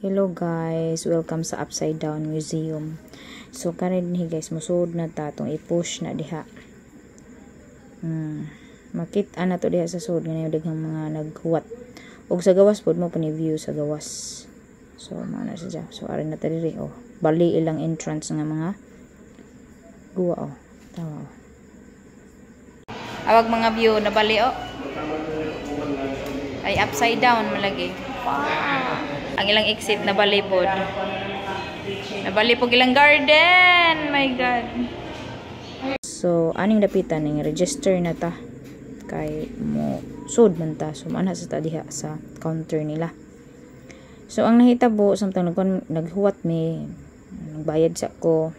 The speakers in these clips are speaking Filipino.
Hello guys, welcome sa Upside Down Museum. So karon ni guys, musud na ta tong i-push na diha. Makita na to diha sa sud nga daghang mga naghuwat. Og sa gawas pod mo pa ni view sa gawas. So mao na siya. So ari na ta diri oh. Bali ilang entrance nga mga guwa oh. Tawa. Awag mga view na bali oh. Ay upside down malagi. Ang ilang exit na balipod. Nabalipod ilang garden. My God. So, aning dapitan ning register na ta. Kay mo sud man ta. So, mana sa ta diha sa counter nila. So, ang nahitabo samtang naghuwat mi, nagbayad sa ko.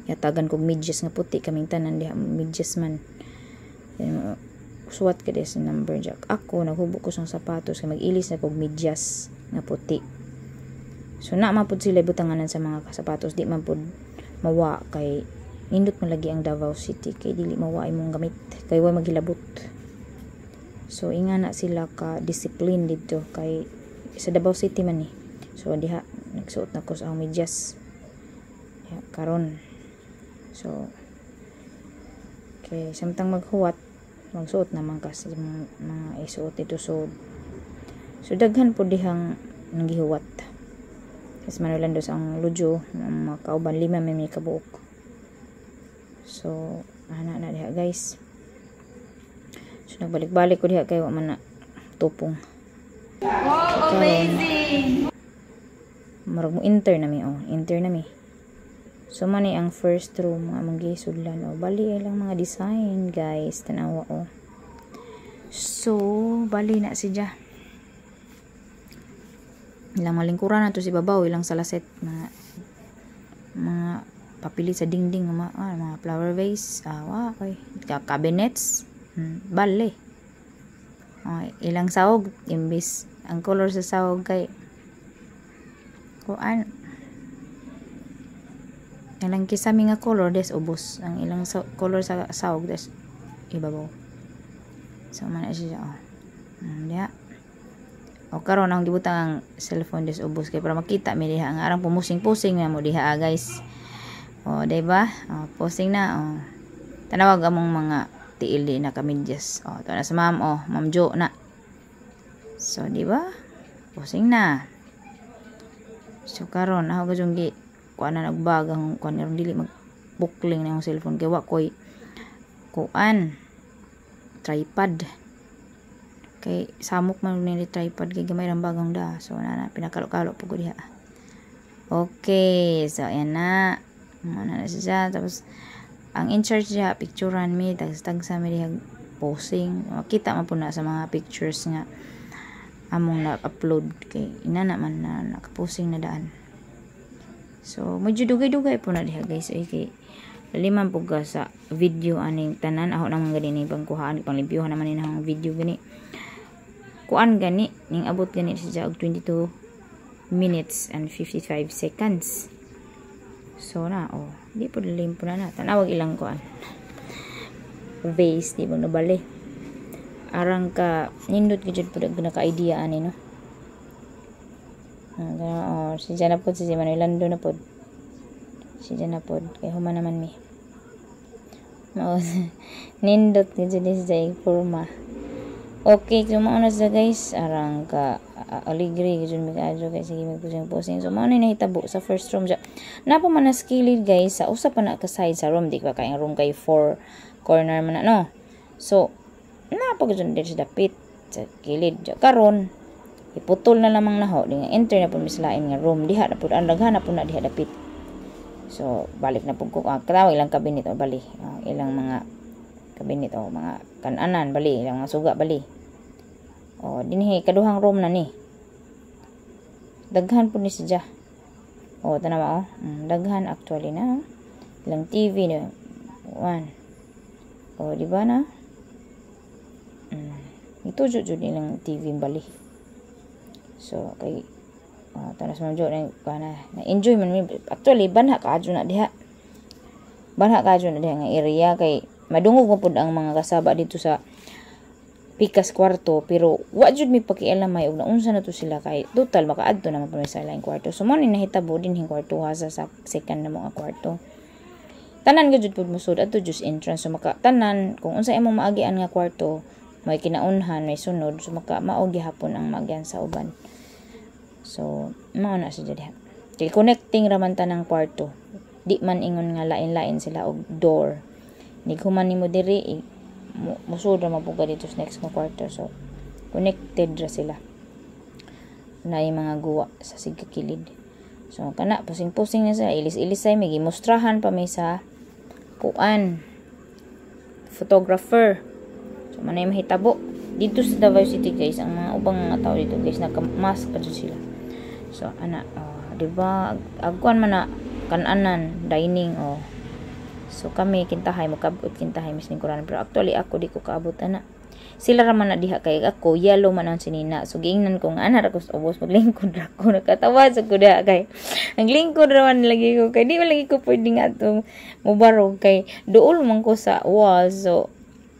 Yatagan kog medyas nga puti kaming tanan diha medyas man. Suwat ka sa number jack. Ako, naghubok ko sang sapatos kay mag-ilis na kog medyas nga puti. So, na mapod sila butanganan sa mga sapatos. Di man pod mawa kay nindot man lagi ang Davao City kay dili mawa imong gamit. Kay way maghilabot. So, inga na sila ka discipline dito kay sa Davao City man ni. So, diha, nagsuot na ko sa akong medyas. Diha, karon. So, kay samtang maghuwat, magsuot naman kasi mga isuot ito so daghan po dihang nanggihuwat kasi manulan dos ang ludyo mga kauban 5 may kabuok so ana na diha guys so nagbalik-balik ko diha kay wa man na tupong wow amazing marag mo enter na mi so mani ang first room nga manggisudlan o bali lang mga design guys tanawa o so bali na siya ilang malingkuran na to si babaw ilang salaset mga papili sa dingding mga flower vase okay cabinets bali ilang sahog imbis ang color sa sahog kay kuan ilang kisami nga color des ubos ang ilang color sa sahog des ibabaw so man na siya diya o karon ang gibutang ang cellphone des ubos kay para makita mi diha ang arang pumusing-pusing mo diha guys o diba posing na tanawag among mga tiili na kamidyas to na sa ma'am Jo na so diba posing na so karon ako gajong kuan na nagbagang kuan ron dili magbukling na yung cellphone kay wa koy kuan tripod kay samok man ni tripod kay gamay ra bagang da so na pinakalo-kalo pud ko diha okay so ayan na mana na siya tapos ang in charge diha picturean mi tag sa mi diha posing makita man pud na sa mga pictures nga among na-upload kay ina naman na nakaposing na daan. So, medyo dugay-dugay po na diha guys. Okay. Laliman po ka sa video aning tanan. Ako naman gani ni pangkuhaan. Panglibyuhan naman ni ng video gani. Kuan gani. Ning abot gani siya og 22 minutes and 55 seconds. So na, di po lalim po na. Tanawag ilang kuan. Vase, di po nabali. Arang ka, nindot ka dyan po naka-idea ani no. Si Jana pod si Manuelando na pod si Jana pod kay human naman mi nindot gid ni sa forma okay so mao na sa guys arang ka aligre gid mi kaadyo kay sige magpusing so mao na nahitabo sa first room na pa man na skilled guys sa usa pa na ka side sa room di ba kay ang room kay 4 corner man na no so na pa gid sa dapit sa kilid karon iputol na lamang naho di nga enter na pud mislain nga room diha na pud ang daghan na pud na diha dapit so balik na pud ko katawag ilang cabinet o bali ilang mga cabinet o mga kananan bali ilang mga suga bali dinhi kaduhang room na ni daghan pud ni siya tanawa daghan actually na ilang TV na one di ba na ito jud ilang TV bali. So kay tanas man jud na enjoy man mi actually banha kaadyo na diha nga area kay madungog mo pud ang mga kasaba dito sa pikas kwarto pero wa jud mi pakialamay og naunsa na to sila kay total makaadto naman pa sa laing kwarto. So mo ni nahitabo din hing kwarto sa second na mga kwarto. Tanan gyud pud musud adto just entrance, so maka tanan kung unsa imong maagian nga kwarto may kinaunhan may sunod, so maka mao gihapon ang maagian sa uban. So mao na siya diha. Kay connecting raman tanang kwarto. Di man ingon nga lain-lain sila og door. Ni human nimo diri musud ra mapuga dito sa next nga kwarto, so connected ra sila na yung mga guwa sa sigkakilid. So kana pusing-pusing na sa ilis-ilisay may gimustrahan pa may sa kuan photographer. So manay mahitabo dito sa Davao City guys, ang mga ubang mga tao dito guys naka-mask pa sila. So ana diba agkuan man na kananan dining so kami kintahay makabot kintahay mis ning kuran, pero actually ako di ko kaabot ana. Sila ra man na diha kay ako yellow man ang sinina, so giingnan ko nga ana ra ko sa ubos maglingkod ra ko, nakatawa sa kuda kay ang lingkod ra man lagi ko kay di man lagi ko pwede nga atong mubarog kay duol man ko sa wall, so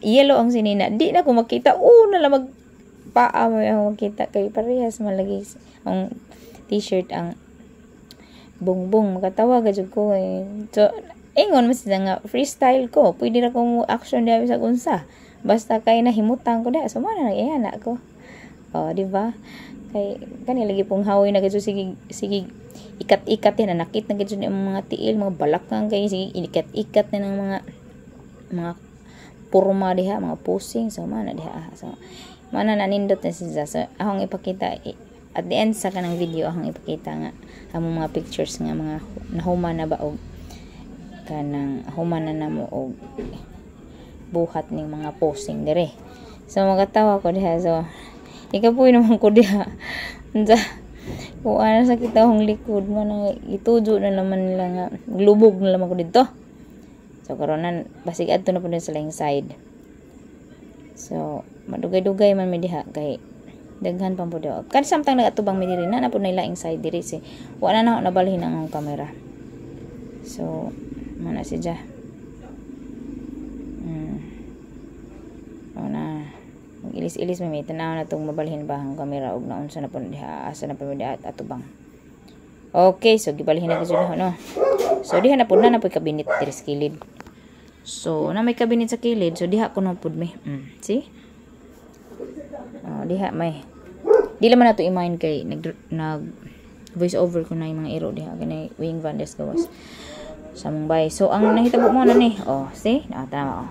yellow ang sinina di na ko makita na lang magpaa mo ang makita kay parehas man lagi ang t-shirt ang bongbong, makatawa gajud ko so ingon mas nga freestyle ko, pwede ra ko mo action diha sa unsa basta kay nahimutan ko da, so mana nag-iana ko di ba kay kani lagi pong hawoy na gajud sige ikat-ikat na nakit na gajud ang mga tiil mga balakang kay sige ikat-ikat na ng mga porma diha mga posing, so mana diha so mana nanindot na siya, so akong ipakita at the end sa kanang video akong ipakita nga among mga pictures nga mga nahuman na ba og kanang human na namo og buhat ning mga posing dire. So magatawa ko diha, so ikapoy naman ko diha unsa kung ano sa kita hong likod nga nang itujo na naman nila nga lubog na naman ko dito. So karon na basig adto na pud sa laing side, so madugay-dugay man mi diha kay daghan pa pud kan samtang nagatubang mi diri na pud na laing side diri si wala na nabalhin ang camera. So mana siya na ilis-ilis may tanaw na tong mabalhin ba ang camera og naunsa na pud diha asa na pud diha atubang. Okay, so gibalhin na gid no. So diha na pud na pud kabinet diri sa kilid. So na may kabinet sa kilid, so diha kuno pud mi see diha may di naman nato i-mind kay nag voice over ko na yung mga iro diha kanay wing van des gawas sa Mumbai. So ang nahitabo mo na ni see tama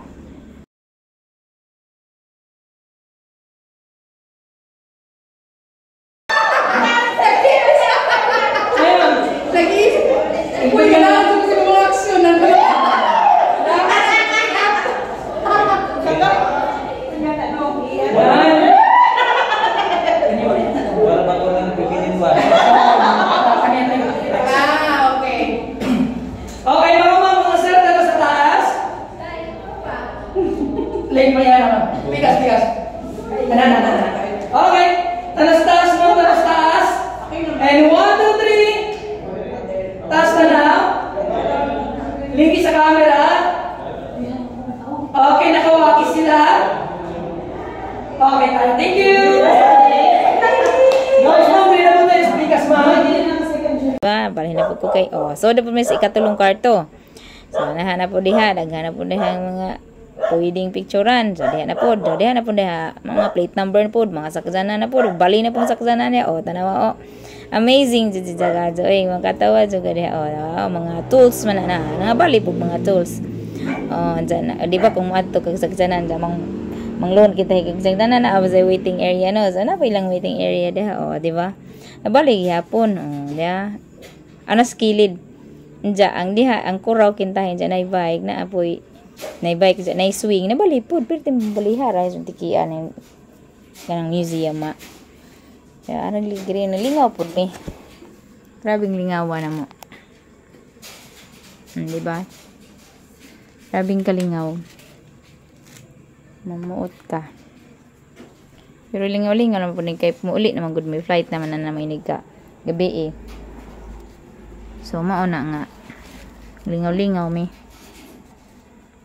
Lane mo yan naman. Bigas. Okay. Taas mo. And 1, 2, 3. Taas na na. Linki sa camera. Okay, nakawaki sila. Okay, thank you. Balhin na po ko kay so dapat may ikatulong kwarto. So nahanap po diha daghan po diha mga pwedeng picturean. So diha na po mga plate number na po, mga saksanan na po, bali na po saksanan niya. Tanawa amazing jud jaga jo makatawa jud diha mga tools man na nga bali po mga tools. Dyan, di ba kung maadto kag saksanan dyan manglon kita kag saksanan na sa waiting area no. So na ilang waiting area diha di ba? Nabali gyapon diha. Ano skilid Nja, ang diha, ang kuraw kintahin dyan na bike na apoy, na bike dyan, na swing, na balipod, pero timbalihara, yung tikian, yung kanang museum, kaya anong ligri, nalingaw po ni, grabing lingawa na mo, diba, grabing kalingaw, mamuot ka, pero lingaw-lingaw naman po ni, kaya pumulit naman good may flight naman na namainig ka, gabi so mauna nga lingaw-lingaw mi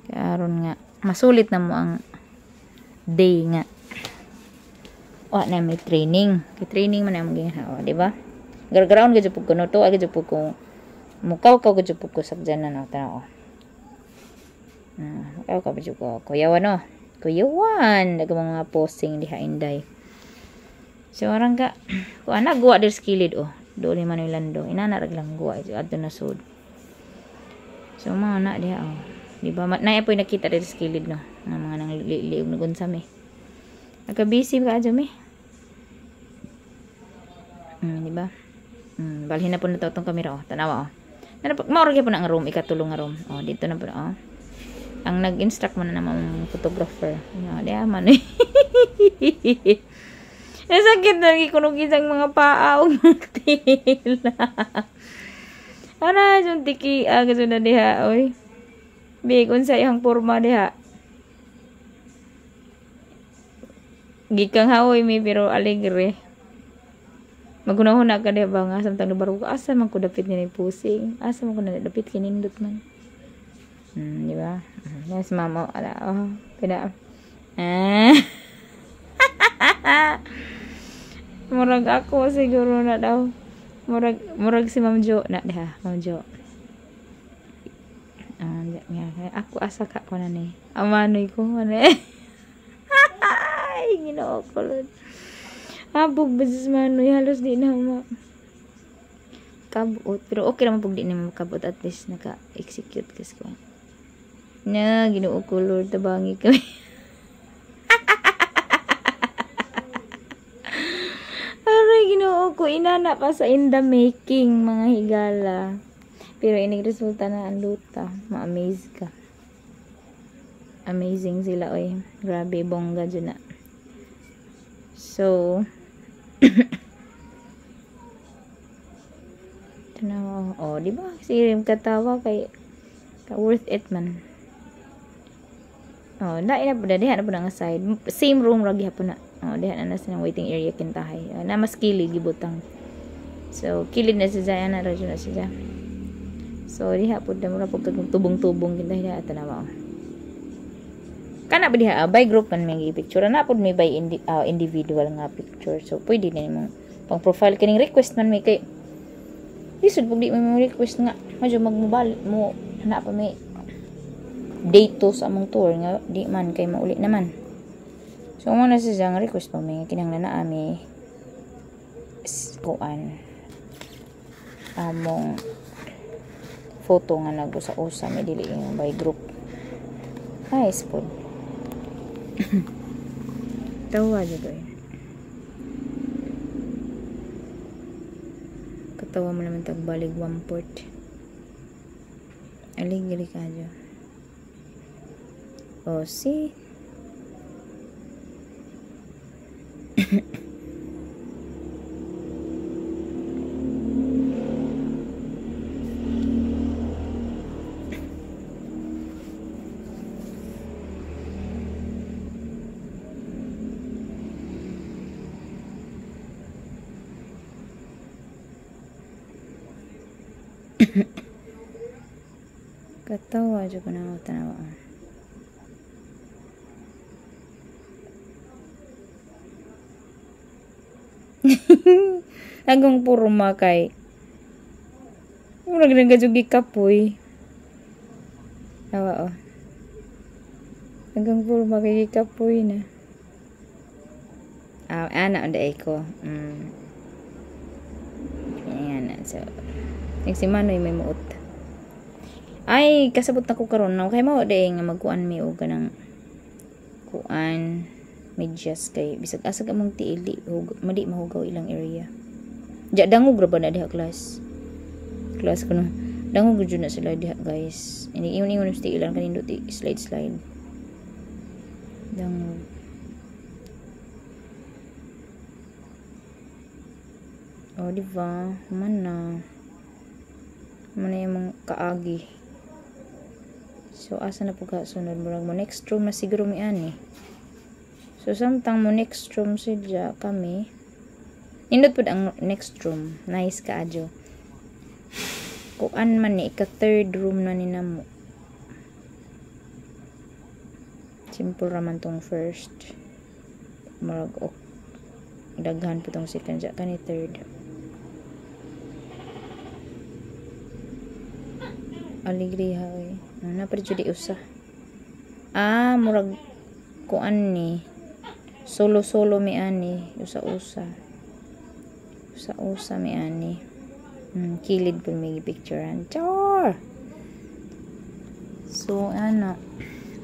kaya aron nga masulit na mo ang day nga wa na may training. Kay training man na mo ginhawa, di ba? Gargaraon gid pug kuno to, gid pug ko mukaw gid pug ko sakjan na no tanaw. Mukaw ka gid ko kuyawan no. Kuyawan daga mga posting diha inday. So arang ka ko anak guwa dir skilid doon ni Manoy Lando. Inana rag lang guwa adto na sud. So mga anak diha di ba na apoy nakita dir skilid no nga mga nang liog na gunsami. Nagka-busy ka adyo mi. Di ba? Balhin na po na itong kamera tanawa maura po na nga room ikatulong nga room dito na po ang nag-instruct mo na naman photographer di man nasakit na ikunog isang mga paa o mga tila ana yung tiki kasi na diha oy bigon sa iyang forma diha gikang haoy mi pero alegre magunahon na ka diba nga samtang nabaro ka asa man ko dapit ni pusing asa man ko na dapit kinindot man di ba yes mama ala pina murag ako siguro na daw murag si Ma'am Jo na diha Ma'am Jo ako asa ka ko na ni amanoy ko ay Ginoo ko Lord. Abog basis Manoy halos di na kabot pero okay naman pag di na makabot at least naka-execute kas ko na Ginoo ko Lord tabangi kami aray Ginoo ko inana pa sa in the making mga higala pero ining resulta na ang luta ma-amaze ka amazing sila oy grabe bongga dyan na so tanaw di ba sirim katawa kay worth it man dai na pud diha na pud nga side same room ra gihapon na diha na sa waiting area kintahay na mas kilid gibutang so kilid na siya na radyo na siya so diha pud na mura pud tubong-tubong kintahay diha tanaw kana ba diha by group man may picture na pud may by individual nga picture so pwede na nimo pang profile kining request man may kay lisod pag di mo request nga medyo magmobile mo na pa may date to sa among tour nga di man kay mauli naman so mo na siya nga request pa may kinahanglan na ami kuan among photo nga nag-usa-usa may dili yung by group nice pod tawa dyan doy katawa mo naman tagbalig 1/4 aligri ka dyan see katawa dyan ko na tanawa hanggang puro makay murag nagajugi kapoy tawa hanggang puro makay kapoy na anak onda ko ayan so si Manoy may muot ay kasabot na ko karon na kay mao day nga magkuan mi og kanang kuan medyas kay bisag asa ka mong tiil di mahugaw ilang area ja dangog ra ba na diha class ko no dangog jud na sila diha guys ingon sa tiilan kanindot slide dangog di ba man na yung kaagi so asa na po ka sunod murag mo next room na siguro mi ani so samtang mo next room sidya kami nindot pud ang next room nice ka adyo kuan man ni ika third room na ni namo simple raman tong first murag daghan po tong second dya kani third. Alegria oy. Na pa jud di usa. Murag kuan ni. Solo mi ani, usa-usa mi ani. Kilid po may picturean. Char. So anak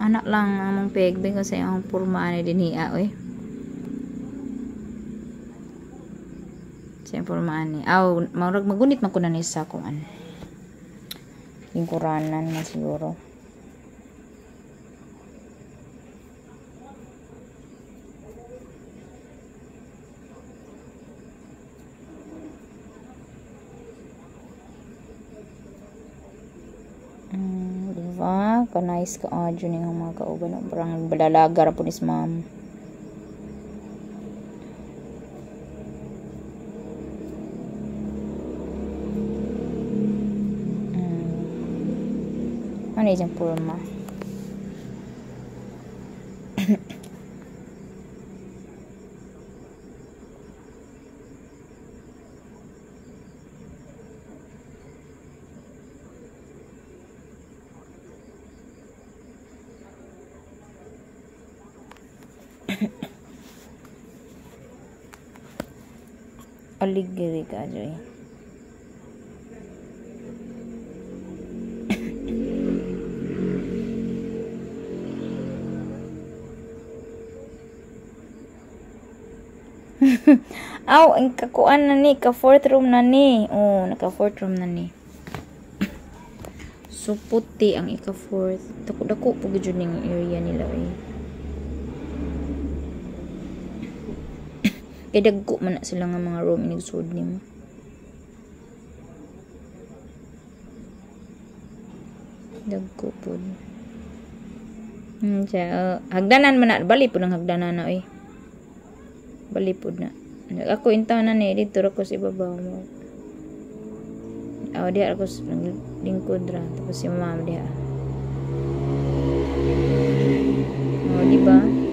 lang among pegbeng kasi ang porma ni dinhiya oy. Sa porma ni. Murag magunit man ko na ni sa kuan. Lingkuranan na siguro. Diba? Ka-nice ka audio ning mga kauban. Parang balalaga ra po ni ma'am. Ano yung porma? Aligiri ka joy. Ang kakuan na ni, ka fourth room na ni. Naka fourth room na ni. So puti ang ika fourth. Dako po gyud ning area nila eh. Kaya dagko man na sila nga mga room inigsud nimo. Dagko po. Hagdanan man na. Bali po ng hagdanan na eh. Bali po na. Ako intanan eh. Dito ako sa ibabaw mo. Diha ako sa lingkod ra. Tapos si mama diha. Diba?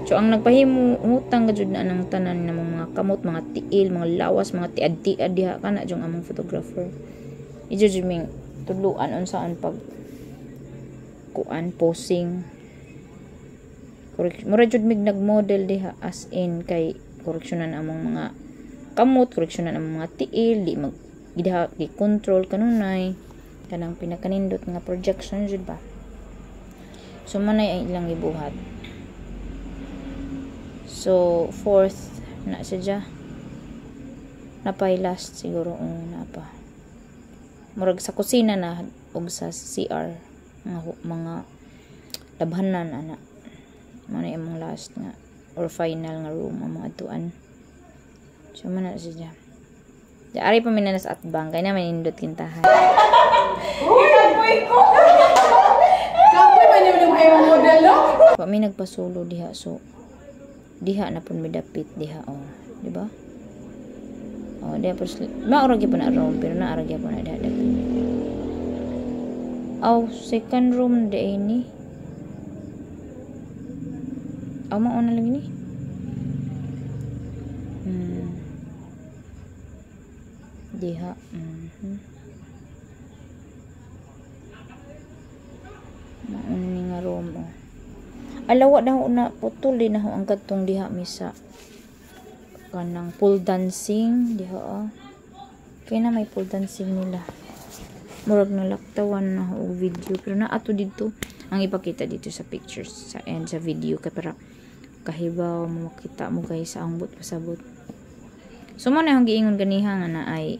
So, ang nagpahimo utang gajud na ng tanan ng mga kamot, mga tiil, mga lawas, mga tiad-tiad diha kana jung among photographer. Ijud ming tuluan unsaan pag kuan posing. Mura jud mig nagmodel diha as in kay koreksyonan among mga kamot, koreksyonan among mga tiil, di mag diha i-control kanunay kanang pinakanindot nga projection jud ba. So manay ang ilang gibuhat. So, fourth na siya. Napay last siguro. Napa. Murag sa kusina na o sa CR. Mga labhanan ana. Muna yung last nga. Or final nga room. Ang mga tuan. So, mana siya. Ari pa minanas at bang. Kaya naman indot kintahan. Uy! Kapoy ko! Kapoy man yung mayroong model, no? May nagpasulo diha. So, diha na pun midapit diha di ba? Diha pus maura gyud na room pero naara gyud na diha dapit. Second room de ini. Mao na lang ni. Diha. Mao ni nga room alawa na na putol din na ang katong diha misa kanang pool dancing diha kaya na may pool dancing nila murag nalaktawan na og video pero na ato dito ang ipakita dito sa pictures sa end sa video kay para kahibaw mo makita mo guys sa ambot pasabot. So mo na yung giingon ganiha nga na ay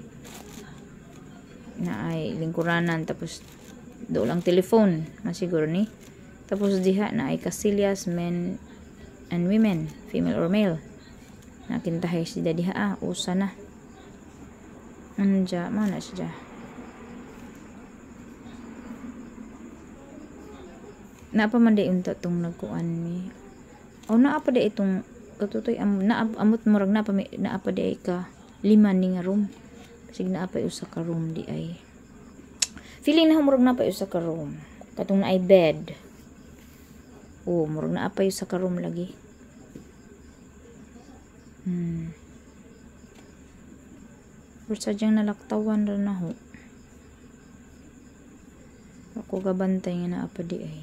lingkuranan tapos do lang telephone masiguro ni. Tapos diha na ay Casillas men and women, female or male. Nakintahay sila diha usa na. Anja mo na siya. Naapa man day unta tong nagkuan ni. Naapa day itong katutoy amot murag naapa day ka 5 ni nga room. Kasi naapa usa ka room di ay. Feeling na murag naapa usa ka room. Katong na ay bed. Murag na apay sa ka-room lagi. Or sadyang nalaktawan rin na ho. Ako gabantay nga na apa di ay.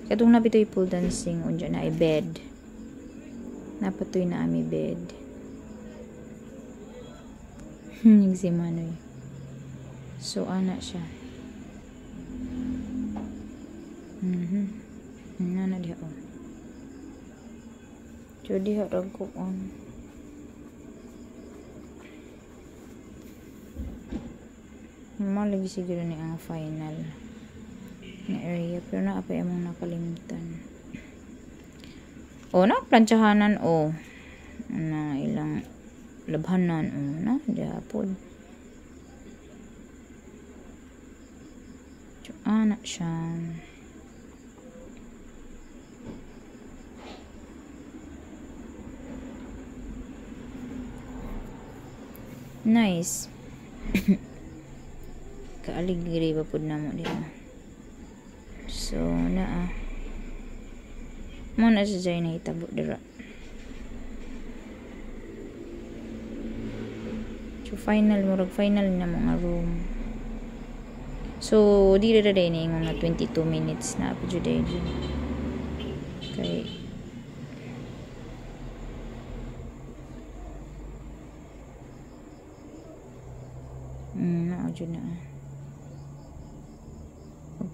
Katong napitoy pool dancing unja na ay bed. Napatoy na ami bed. Nagsimanoy. So ana siya. Ana diha oh. So diha rag ko on. Malagi siguro ni ang final na area pero na apa among nakalimutan. O na plantsahanan o na ilang labhanan o na diapod. So anak siya. Nice. Kaaligri pa pud namo diha. So naa mo na sa jay na hitabo dira. So final na mo nga room. So dira day ni mga 22 minutes na pa jud day. Okay. Naa jud na.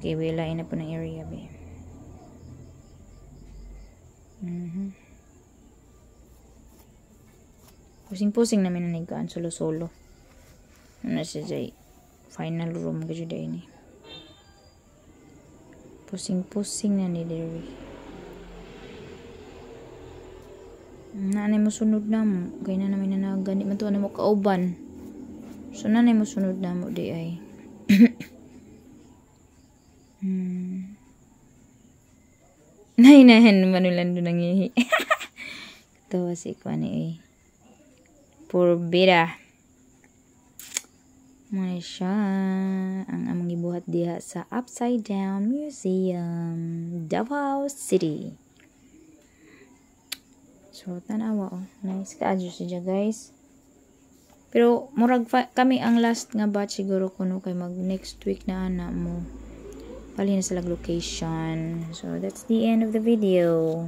Okay, wilain na po ng area be. Pusing-pusing namin na nagkaan solo-solo. Ano siya jay final room ka juday ni. Pusing-pusing na ni Derry. Nanay mo sunod na mo. Kaya na namin nanagani. Matuwa na mo kauban. So nanay mo sunod na mo di ay. Nainahan manulan doon ang ihi. Tawa si Kwani eh. Purbida. May siya ang among gibuhat diha sa Upside Down Museum, Davao City. So tanawa oh. Nice ka-adjust siya guys. Pero murag kami ang last nga batch siguro kuno kay mag next week na ana mo. Pali na sa location. So that's the end of the video.